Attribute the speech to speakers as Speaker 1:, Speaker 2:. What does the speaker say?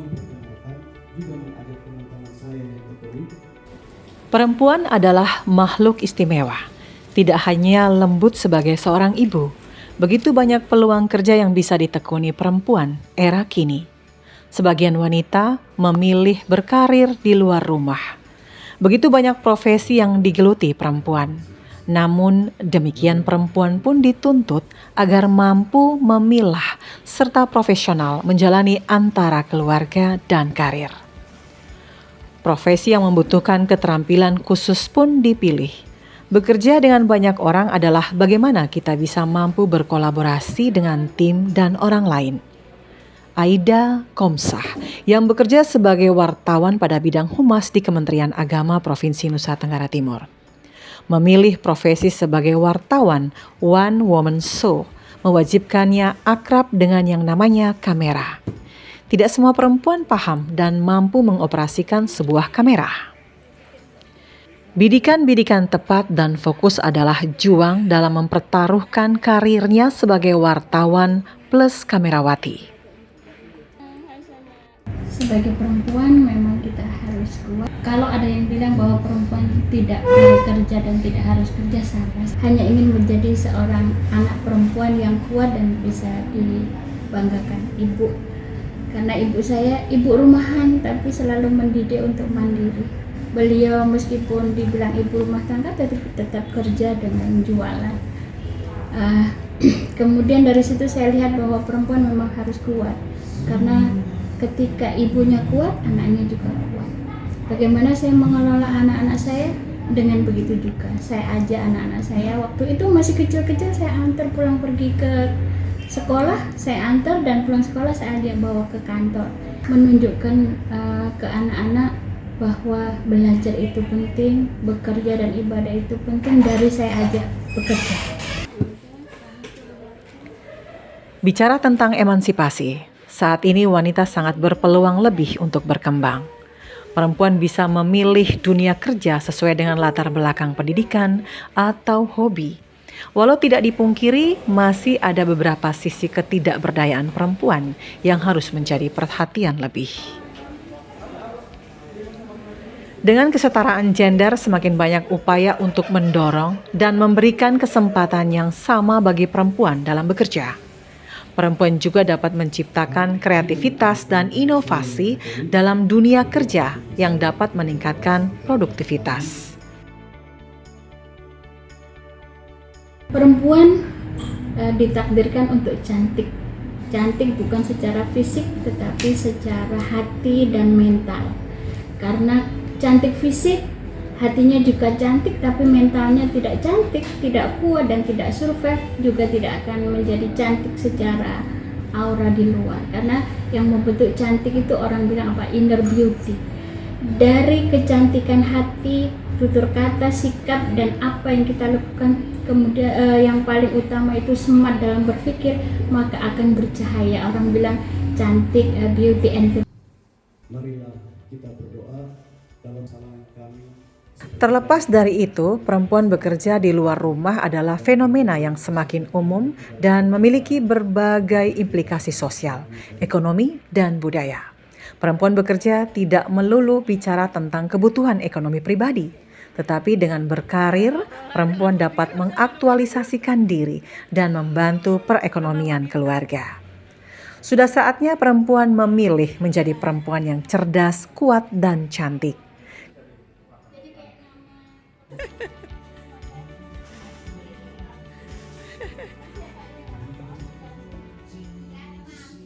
Speaker 1: memperkenalkan juga mengajak teman-teman saya yang Katolik.
Speaker 2: Perempuan adalah makhluk istimewa. Tidak hanya lembut sebagai seorang ibu, begitu banyak peluang kerja yang bisa ditekuni perempuan era kini. Sebagian wanita memilih berkarir di luar rumah. Begitu banyak profesi yang digeluti perempuan. Namun demikian perempuan pun dituntut agar mampu memilah serta profesional menjalani antara keluarga dan karir. Profesi yang membutuhkan keterampilan khusus pun dipilih. Bekerja dengan banyak orang adalah bagaimana kita bisa mampu berkolaborasi dengan tim dan orang lain. Aida Komsah yang bekerja sebagai wartawan pada bidang humas di Kementerian Agama Provinsi Nusa Tenggara Timur. Memilih profesi sebagai wartawan One Woman Show mewajibkannya akrab dengan yang namanya kamera. Tidak semua perempuan paham dan mampu mengoperasikan sebuah kamera. Bidikan-bidikan tepat dan fokus adalah juang dalam mempertaruhkan karirnya sebagai wartawan plus kamerawati.
Speaker 3: Sebagai perempuan memang kita harus kuat. Kalau ada yang bilang bahwa perempuan tidak bekerja dan tidak harus kerja, salah. Hanya ingin menjadi seorang anak perempuan yang kuat dan bisa dibanggakan ibu. Karena ibu saya ibu rumahan tapi selalu mendidik untuk mandiri. Beliau meskipun dibilang ibu rumah tangga tetap kerja dengan jualan. Kemudian dari situ saya lihat bahwa perempuan memang harus kuat. Karena ketika ibunya kuat, anaknya juga kuat. Bagaimana saya mengelola anak-anak saya? Dengan begitu juga. Saya ajak anak-anak saya, waktu itu masih kecil-kecil, saya antar pulang pergi ke sekolah, saya antar dan pulang sekolah saya ajak bawa ke kantor. Menunjukkan ke anak-anak bahwa belajar itu penting, bekerja dan ibadah itu penting, dari saya ajak bekerja.
Speaker 2: Bicara tentang emansipasi, saat ini wanita sangat berpeluang lebih untuk berkembang. Perempuan bisa memilih dunia kerja sesuai dengan latar belakang pendidikan atau hobi. Walau tidak dipungkiri, masih ada beberapa sisi ketidakberdayaan perempuan yang harus menjadi perhatian lebih. Dengan kesetaraan gender, semakin banyak upaya untuk mendorong dan memberikan kesempatan yang sama bagi perempuan dalam bekerja. Perempuan juga dapat menciptakan kreativitas dan inovasi dalam dunia kerja yang dapat meningkatkan produktivitas.
Speaker 3: Perempuan ditakdirkan untuk cantik. Cantik bukan secara fisik tetapi secara hati dan mental. Karena cantik fisik, hatinya juga cantik tapi mentalnya tidak cantik, tidak kuat dan tidak survive, juga tidak akan menjadi cantik secara aura di luar. Karena yang membentuk cantik itu orang bilang apa? Inner beauty. Dari kecantikan hati, tutur kata, sikap dan apa yang kita lakukan, kemudian yang paling utama itu smart dalam berpikir, maka akan bercahaya. Orang bilang cantik, beauty and
Speaker 1: Marilah kita berdoa dalam salam kami.
Speaker 2: Terlepas dari itu, perempuan bekerja di luar rumah adalah fenomena yang semakin umum dan memiliki berbagai implikasi sosial, ekonomi, dan budaya. Perempuan bekerja tidak melulu bicara tentang kebutuhan ekonomi pribadi, tetapi dengan berkarir, perempuan dapat mengaktualisasikan diri dan membantu perekonomian keluarga. Sudah saatnya perempuan memilih menjadi perempuan yang cerdas, kuat, dan cantik.